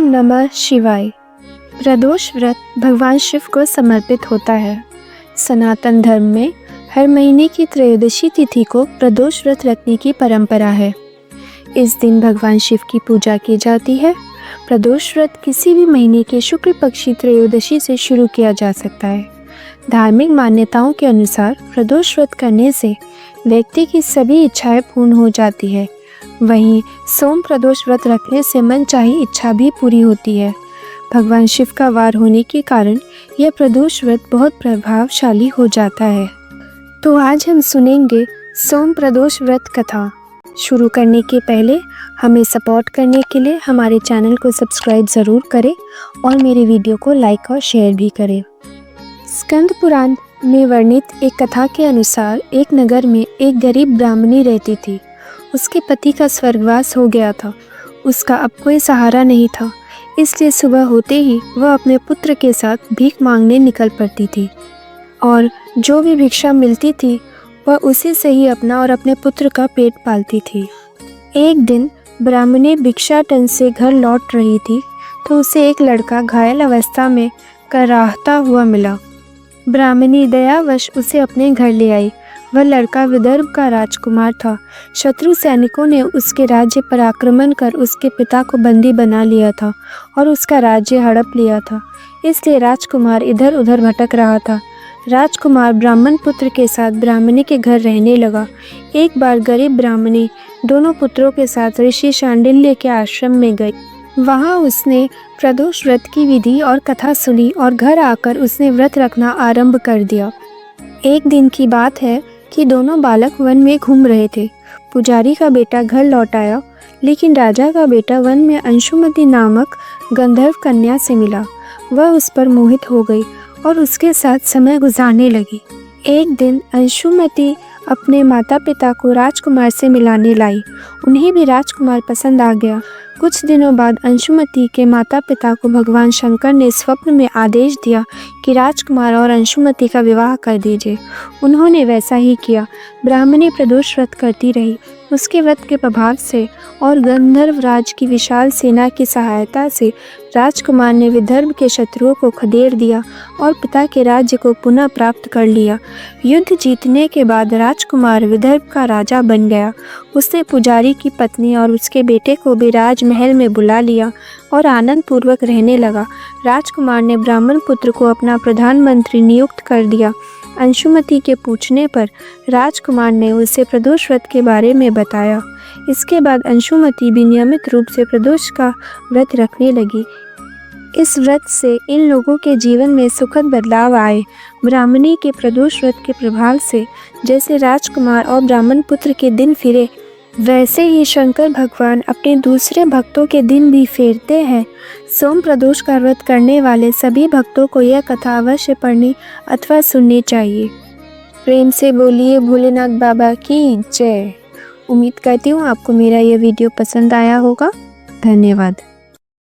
नमः शिवाय। प्रदोष व्रत भगवान शिव को समर्पित होता है। सनातन धर्म में हर महीने की त्रयोदशी तिथि को प्रदोष व्रत रखने की परंपरा है। इस दिन भगवान शिव की पूजा की जाती है। प्रदोष व्रत किसी भी महीने के शुक्ल पक्षी त्रयोदशी से शुरू किया जा सकता है। धार्मिक मान्यताओं के अनुसार प्रदोष व्रत करने से व्यक्ति की सभी इच्छाएं पूर्ण हो जाती है। वहीं सोम प्रदोष व्रत रखने से मनचाही इच्छा भी पूरी होती है। भगवान शिव का वार होने के कारण यह प्रदोष व्रत बहुत प्रभावशाली हो जाता है। तो आज हम सुनेंगे सोम प्रदोष व्रत कथा। शुरू करने के पहले हमें सपोर्ट करने के लिए हमारे चैनल को सब्सक्राइब ज़रूर करें और मेरे वीडियो को लाइक और शेयर भी करें। स्कंद पुराण में वर्णित एक कथा के अनुसार एक नगर में एक गरीब ब्राह्मणी रहती थी। उसके पति का स्वर्गवास हो गया था। उसका अब कोई सहारा नहीं था, इसलिए सुबह होते ही वह अपने पुत्र के साथ भीख मांगने निकल पड़ती थी और जो भी भिक्षा मिलती थी वह उसी से ही अपना और अपने पुत्र का पेट पालती थी। एक दिन ब्राह्मणी भिक्षाटन से घर लौट रही थी तो उसे एक लड़का घायल अवस्था में कराहता हुआ मिला। ब्राह्मणी दयावश उसे अपने घर ले आई। वह लड़का विदर्भ का राजकुमार था। शत्रु सैनिकों ने उसके राज्य पर आक्रमण कर उसके पिता को बंदी बना लिया था और उसका राज्य हड़प लिया था। इसलिए राजकुमार इधर उधर भटक रहा था। राजकुमार ब्राह्मण पुत्र के साथ ब्राह्मणी के घर रहने लगा। एक बार गरीब ब्राह्मणी दोनों पुत्रों के साथ ऋषि शांडिल्य के आश्रम में गई। वहाँ उसने प्रदोष व्रत की विधि और कथा सुनी और घर आकर उसने व्रत रखना आरंभ कर दिया। एक दिन की बात है कि दोनों बालक वन में घूम रहे थे। पुजारी का बेटा घर लौट आया, लेकिन राजा का बेटा वन में अंशुमति नामक गंधर्व कन्या से मिला। वह उस पर मोहित हो गई और उसके साथ समय गुजारने लगी। एक दिन अंशुमति अपने माता पिता को राजकुमार से मिलाने लाई। उन्हें भी राजकुमार पसंद आ गया। कुछ दिनों बाद अंशुमति के माता पिता को भगवान शंकर ने स्वप्न में आदेश दिया कि राजकुमार और अंशुमति का विवाह कर दीजिए। उन्होंने वैसा ही किया। ब्राह्मणी प्रदोष व्रत करती रही। उसके व्रत के प्रभाव से और गंधर्व राज की विशाल सेना की सहायता से राजकुमार ने विदर्भ के शत्रुओं को खदेड़ दिया और पिता के राज्य को पुनः प्राप्त कर लिया। युद्ध जीतने के बाद राजकुमार विदर्भ का राजा बन गया। उसने पुजारी की पत्नी और उसके बेटे को भी राजमहल में बुला लिया और आनंद पूर्वक रहने लगा। राजकुमार ने ब्राह्मण पुत्र को अपना प्रधानमंत्री नियुक्त कर दिया। अंशुमति के पूछने पर राजकुमार ने उसे प्रदोष व्रत के बारे में बताया। इसके बाद अंशुमति भी नियमित रूप से प्रदोष का व्रत रखने लगी। इस व्रत से इन लोगों के जीवन में सुखद बदलाव आए। ब्राह्मणी के प्रदोष व्रत के प्रभाव से जैसे राजकुमार और ब्राह्मण पुत्र के दिन फिरे, वैसे ही शंकर भगवान अपने दूसरे भक्तों के दिन भी फेरते हैं। सोम प्रदोष का व्रत करने वाले सभी भक्तों को यह कथा अवश्य पढ़नी अथवा सुननी चाहिए। प्रेम से बोलिए भोलेनाथ बाबा की जय। उम्मीद करती हूँ आपको मेरा यह वीडियो पसंद आया होगा। धन्यवाद।